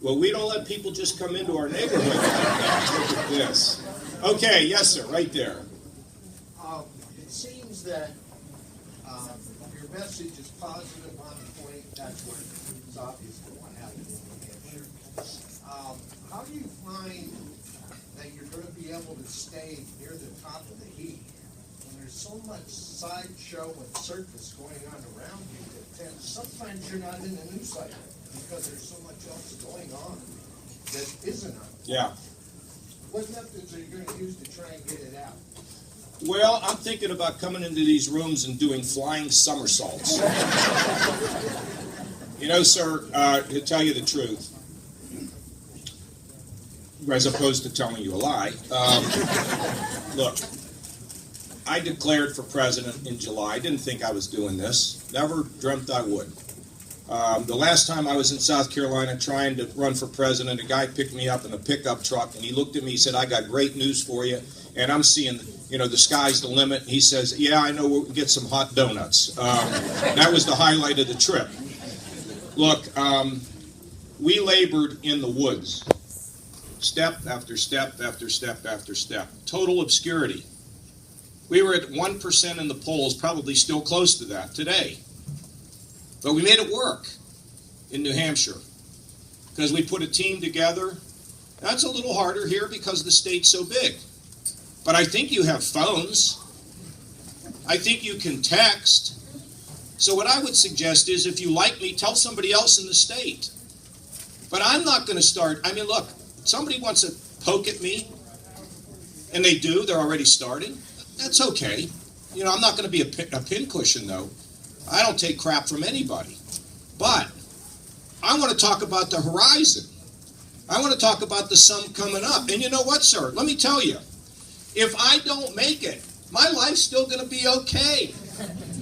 Well, we don't let people just come into our neighborhood like that. Look at this. Okay, yes, sir, right there. It seems that your message is positive on the point. That's what it's obviously what happened in New Hampshire. How do you find that you're going to be able to stay near the top of the heap when there's so much sideshow and circus going on around you that sometimes you're not in the news cycle because there's so much else going on that isn't on? Yeah. What methods are you going to use to try and get it out? Well, I'm thinking about coming into these rooms and doing flying somersaults. You know, sir, to tell you the truth, as opposed to telling you a lie, look, I declared for president in July. I didn't think I was doing this. Never dreamt I would. The last time I was in South Carolina trying to run for president, a guy picked me up in a pickup truck, and he looked at me, he said, I got great news for you, and I'm seeing, the sky's the limit. He says, yeah, I know we can get some hot donuts. That was the highlight of the trip. Look, we labored in the woods, step after step after step after step. Total obscurity. We were at 1% in the polls, probably still close to that today. But we made it work in New Hampshire because we put a team together. That's a little harder here because the state's so big. But I think you have phones. I think you can text. So what I would suggest is if you like me, tell somebody else in the state. But I'm not going to start. I mean, look, somebody wants to poke at me, and they do. They're already starting. That's okay. I'm not going to be a pincushion, though. I don't take crap from anybody. But I want to talk about the horizon. I want to talk about the sun coming up. And you know what, sir? Let me tell you. If I don't make it, my life's still going to be okay.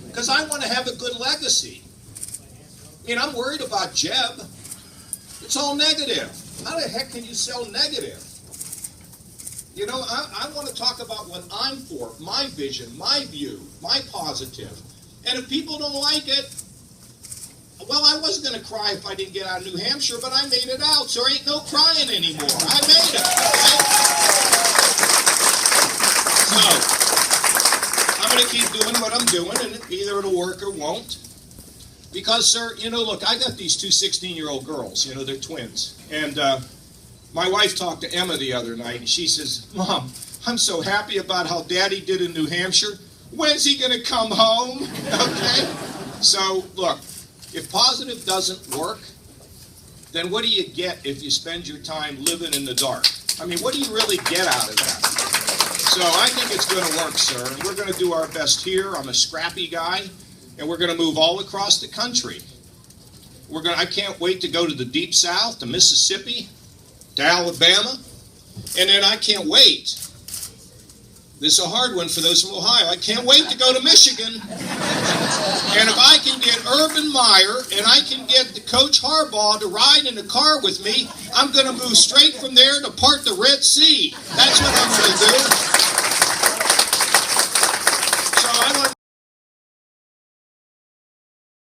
Because I want to have a good legacy. I'm worried about Jeb. It's all negative. How the heck can you sell negative? I want to talk about what I'm for, my vision, my view, my positive. And if people don't like it, well, I wasn't going to cry if I didn't get out of New Hampshire, but I made it out, so there ain't no crying anymore. I made it. Right? So, I'm going to keep doing what I'm doing, and either it'll work or won't. Because, sir, look, I got these two 16-year-old girls, they're twins. And my wife talked to Emma the other night, and she says, Mom, I'm so happy about how Daddy did in New Hampshire. When's he going to come home? Okay? So, look, if positive doesn't work, then what do you get if you spend your time living in the dark? I mean, what do you really get out of that? So I think it's going to work, sir, and we're going to do our best here. I'm a scrappy guy, and we're going to move all across the country. I can't wait to go to the Deep South, to Mississippi, to Alabama, and then I can't wait. This is a hard one for those from Ohio. I can't wait to go to Michigan. And if I can get Urban Meyer and I can get the Coach Harbaugh to ride in a car with me, I'm going to move straight from there to part the Red Sea. That's what I'm going to do.